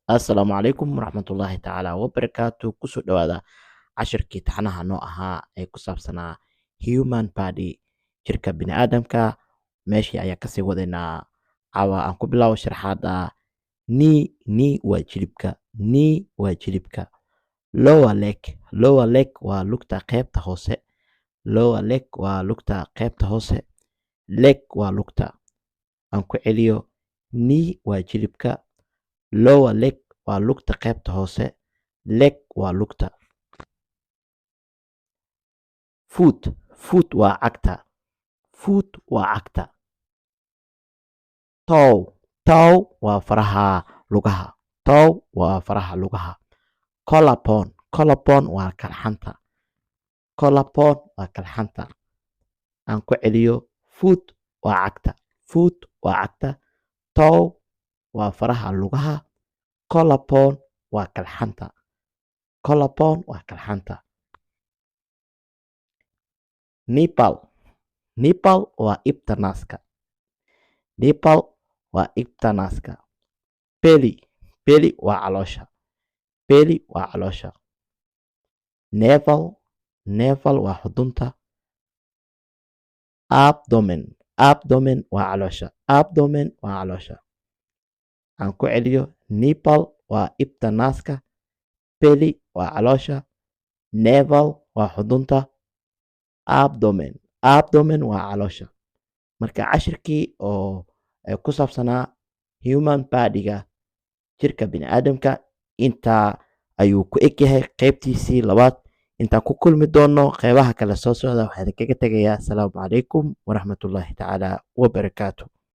Assalaamu calaykum waraxmatullaahi tacaala wabarakaatu. Kusoo dhawaada cashirkii taxanaha noo ahaa ee ku saabsanaa human body, jirka bini'aadamka. Meeshii ayaan kasii wadaynaa. Caawa aan ku bilaabo sharaxaada. Knee waa jilibka. Knee waa jilibka. Lower leg waa lugta qeybta hoose. Lower leg waa lugta qeybta hoose. Leg waa lugta. Aan ku celiyo. Knee waa jilibka. Lower leg waa lugta qeybta hoose. Leg waa lugta. Foot waa cagta. Foot waa cagta. Toe waa faraha lugaha. Toe waa faraha lugaha. Collarbone waa kalxanta. Collarbone waa kalxanta. Aan ku celiyo. Foot waa cagta. Foot waa cagta. Toe waa faraha lugaha. Collarbone waa kalxanta. Collarbone waa kalxanta. Nipple waa ibta naaska. Nipple waa ibta naaska. Belly waa caloosha. Belly waa caloosha. Navel waa xudunta. Abdomen waa caloosha. Abdomen waa caloosha. Aan ku celiyo. Nipple waa ibta naaska. Belly waa caloosha. Navel waa xudunta. Abdomen waa caloosha. Marka cashirkii oo ku saabsanaa human body-ga, jirka bini'aadamka, intaa ayuu ku eg yahay qaybtiisii labaad. Intaan ku kulmi doono qeybaha kale soo socda, waxaan kaga tegayaa asalaamu calaykum waraxmatullaahi tacaala wabarakaatu.